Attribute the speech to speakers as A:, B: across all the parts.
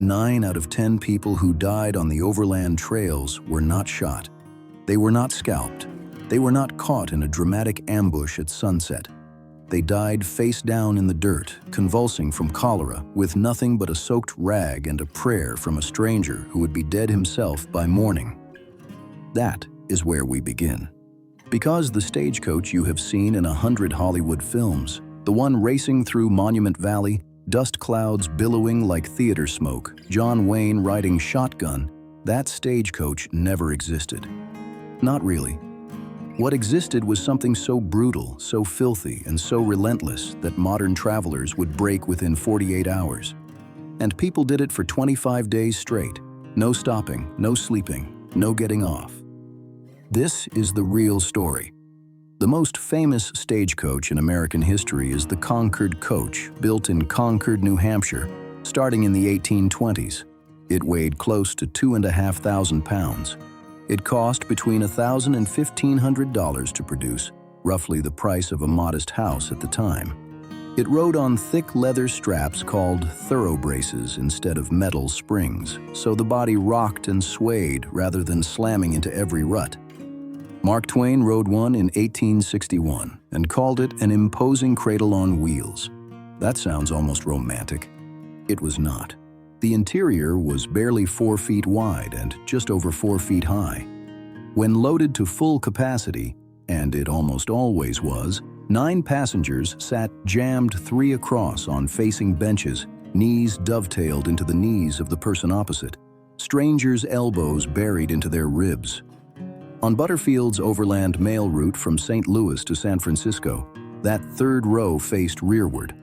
A: 9 out of 10 people who died on the overland trails were not shot. They were not scalped. They were not caught in a dramatic ambush at sunset. They died face down in the dirt, convulsing from cholera, with nothing but a soaked rag and a prayer from a stranger who would be dead himself by morning. That is where we begin. Because the stagecoach you have seen in 100 Hollywood films, the one racing through Monument Valley, dust clouds billowing like theater smoke, John Wayne riding shotgun, that stagecoach never existed. Not really. What existed was something so brutal, so filthy, and so relentless that modern travelers would break within 48 hours. And people did it for 25 days straight. No stopping, no sleeping, no getting off. This is the real story. The most famous stagecoach in American history is the Concord coach, built in Concord, New Hampshire, starting in the 1820s. It weighed close to 2,500 pounds. It cost between $1,000 and $1,500 to produce, roughly the price of a modest house at the time. It rode on thick leather straps called thoroughbraces instead of metal springs, so the body rocked and swayed rather than slamming into every rut. Mark Twain rode one in 1861 and called it an imposing cradle on wheels. That sounds almost romantic. It was not. The interior was barely 4 feet wide and just over 4 feet high. When loaded to full capacity, and it almost always was, 9 passengers sat jammed 3 across on facing benches, knees dovetailed into the knees of the person opposite, strangers' elbows buried into their ribs. On Butterfield's overland mail route from St. Louis to San Francisco, that third row faced rearward.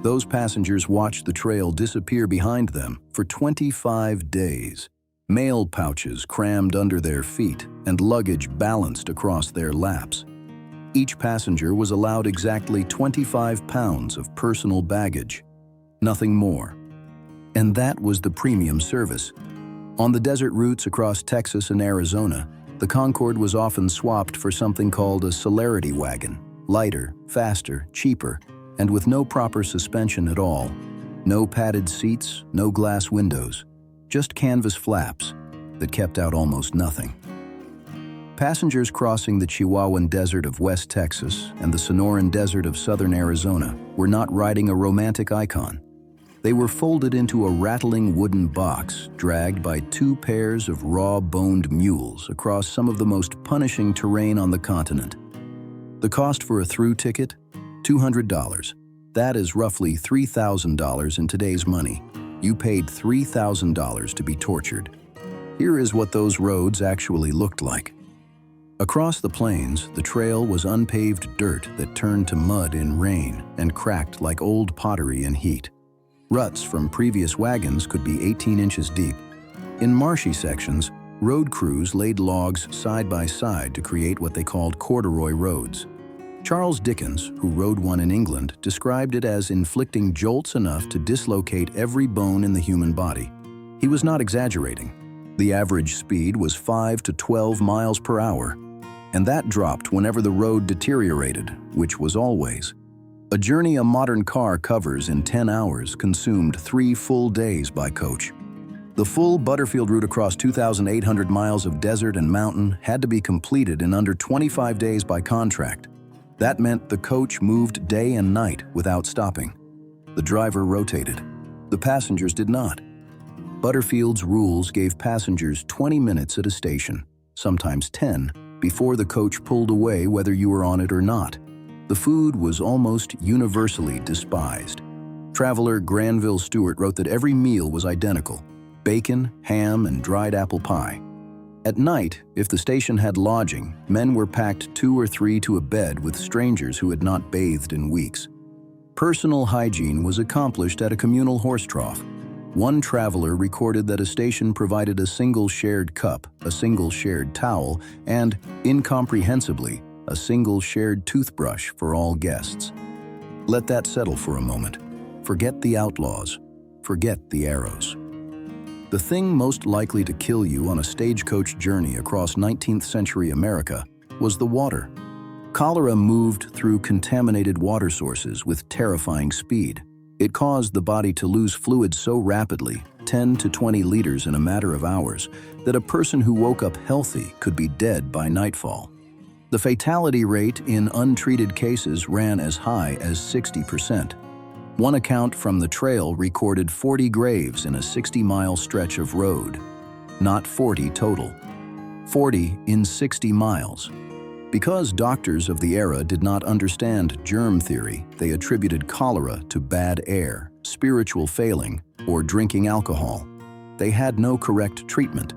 A: Those passengers watched the trail disappear behind them for 25 days. Mail pouches crammed under their feet and luggage balanced across their laps. Each passenger was allowed exactly 25 pounds of personal baggage. Nothing more. And that was the premium service. On the desert routes across Texas and Arizona, the Concorde was often swapped for something called a celerity wagon, lighter, faster, cheaper, and with no proper suspension at all. No padded seats, no glass windows, just canvas flaps that kept out almost nothing. Passengers crossing the Chihuahuan Desert of West Texas and the Sonoran Desert of southern Arizona were not riding a romantic icon. They were folded into a rattling wooden box, dragged by 2 pairs of raw-boned mules across some of the most punishing terrain on the continent. The cost for a through ticket? $200. That is roughly $3,000 in today's money. You paid $3,000 to be tortured. Here is what those roads actually looked like. Across the plains, the trail was unpaved dirt that turned to mud in rain and cracked like old pottery in heat. Ruts from previous wagons could be 18 inches deep. In marshy sections, road crews laid logs side by side to create what they called corduroy roads. Charles Dickens, who rode one in England, described it as inflicting jolts enough to dislocate every bone in the human body. He was not exaggerating. The average speed was 5 to 12 miles per hour, and that dropped whenever the road deteriorated, which was always. A journey a modern car covers in 10 hours consumed 3 full days by coach. The full Butterfield route across 2,800 miles of desert and mountain had to be completed in under 25 days by contract. That meant the coach moved day and night without stopping. The driver rotated. The passengers did not. Butterfield's rules gave passengers 20 minutes at a station, sometimes 10, before the coach pulled away whether you were on it or not. The food was almost universally despised. Traveler Granville Stewart wrote that every meal was identical: bacon, ham, and dried apple pie. At night, if the station had lodging, men were packed 2 or 3 to a bed with strangers who had not bathed in weeks. Personal hygiene was accomplished at a communal horse trough. One traveler recorded that a station provided a single shared cup, a single shared towel, and, incomprehensibly, a single shared toothbrush for all guests. Let that settle for a moment. Forget the outlaws. Forget the arrows. The thing most likely to kill you on a stagecoach journey across 19th century America was the water. Cholera moved through contaminated water sources with terrifying speed. It caused the body to lose fluid so rapidly, 10 to 20 liters in a matter of hours, that a person who woke up healthy could be dead by nightfall. The fatality rate in untreated cases ran as high as 60%. One account from the trail recorded 40 graves in a 60-mile stretch of road. Not 40 total. 40 in 60 miles. Because doctors of the era did not understand germ theory, they attributed cholera to bad air, spiritual failing, or drinking alcohol. They had no correct treatment.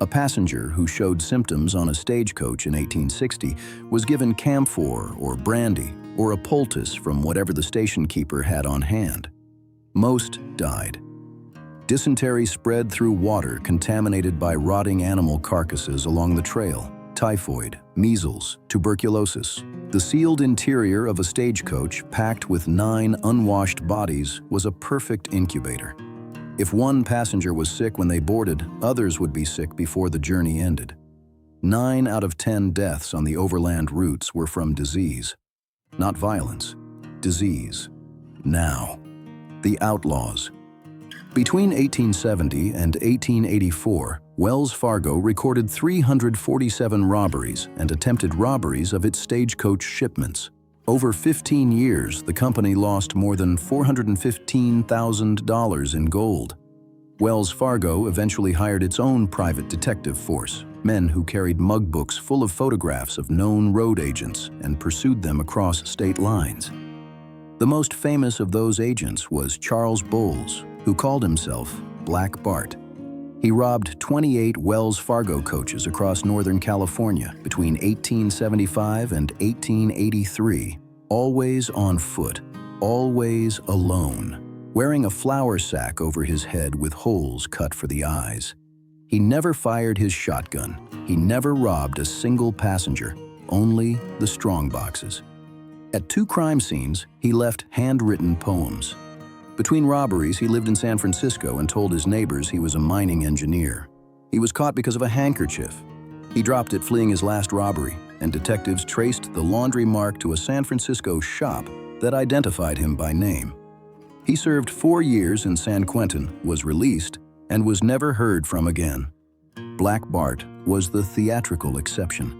A: A passenger who showed symptoms on a stagecoach in 1860 was given camphor or brandy or a poultice from whatever the station keeper had on hand. Most died. Dysentery spread through water contaminated by rotting animal carcasses along the trail. Typhoid, measles, tuberculosis. The sealed interior of a stagecoach packed with 9 unwashed bodies was a perfect incubator. If one passenger was sick when they boarded, others would be sick before the journey ended. 9 out of 10 deaths on the overland routes were from disease. Not violence, disease. Now, the outlaws. Between 1870 and 1884, Wells Fargo recorded 347 robberies and attempted robberies of its stagecoach shipments. Over 15 years, the company lost more than $415,000 in gold. Wells Fargo eventually hired its own private detective force, men who carried mug books full of photographs of known road agents and pursued them across state lines. The most famous of those agents was Charles Bowles, who called himself Black Bart. He robbed 28 Wells Fargo coaches across Northern California between 1875 and 1883, always on foot, always alone, wearing a flour sack over his head with holes cut for the eyes. He never fired his shotgun. He never robbed a single passenger, only the strong boxes. At 2 crime scenes, he left handwritten poems. Between robberies, he lived in San Francisco and told his neighbors he was a mining engineer. He was caught because of a handkerchief. He dropped it fleeing his last robbery, and detectives traced the laundry mark to a San Francisco shop that identified him by name. He served 4 years in San Quentin, was released, and was never heard from again. Black Bart was the theatrical exception.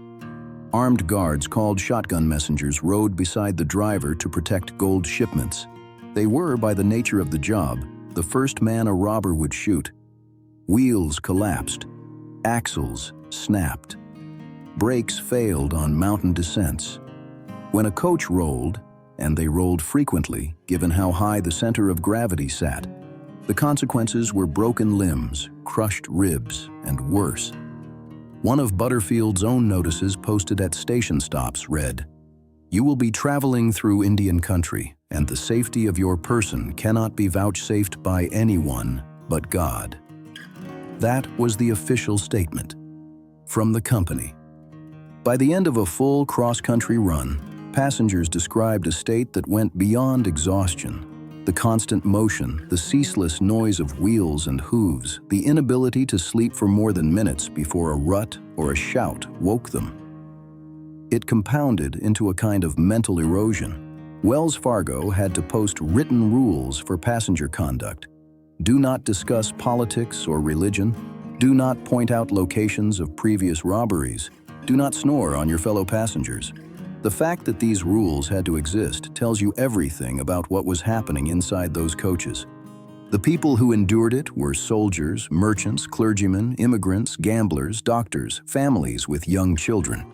A: Armed guards called shotgun messengers rode beside the driver to protect gold shipments. They were, by the nature of the job, the first man a robber would shoot. Wheels collapsed. Axles snapped. Brakes failed on mountain descents. When a coach rolled, and they rolled frequently given how high the center of gravity sat, the consequences were broken limbs, crushed ribs, and worse. One of Butterfield's own notices posted at station stops read, "You will be traveling through Indian country, and the safety of your person cannot be vouchsafed by anyone but God." That was the official statement from the company. By the end of a full cross-country run, passengers described a state that went beyond exhaustion. The constant motion, the ceaseless noise of wheels and hooves, the inability to sleep for more than minutes before a rut or a shout woke them. It compounded into a kind of mental erosion. Wells Fargo had to post written rules for passenger conduct. Do not discuss politics or religion. Do not point out locations of previous robberies. Do not snore on your fellow passengers. The fact that these rules had to exist tells you everything about what was happening inside those coaches. The people who endured it were soldiers, merchants, clergymen, immigrants, gamblers, doctors, families with young children.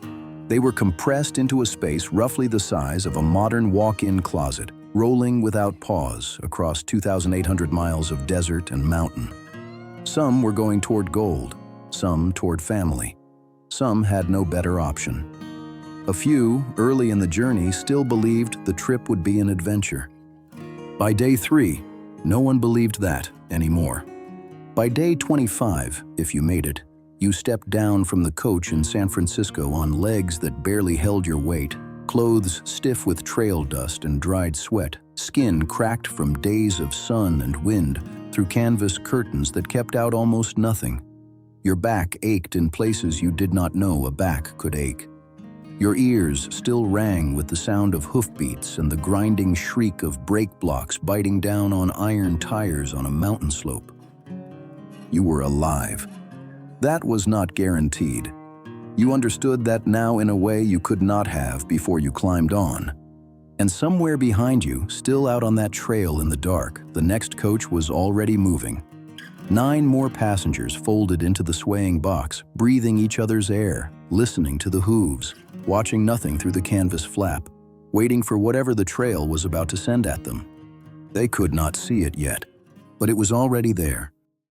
A: They were compressed into a space roughly the size of a modern walk-in closet, rolling without pause across 2,800 miles of desert and mountain. Some were going toward gold, some toward family. Some had no better option. A few, early in the journey, still believed the trip would be an adventure. By day 3, no one believed that anymore. By day 25, if you made it, you stepped down from the coach in San Francisco on legs that barely held your weight, clothes stiff with trail dust and dried sweat, skin cracked from days of sun and wind through canvas curtains that kept out almost nothing. Your back ached in places you did not know a back could ache. Your ears still rang with the sound of hoofbeats and the grinding shriek of brake blocks biting down on iron tires on a mountain slope. You were alive. That was not guaranteed. You understood that now in a way you could not have before you climbed on. And somewhere behind you, still out on that trail in the dark, the next coach was already moving. 9 more passengers folded into the swaying box, breathing each other's air, listening to the hooves, watching nothing through the canvas flap, waiting for whatever the trail was about to send at them. They could not see it yet, but it was already there,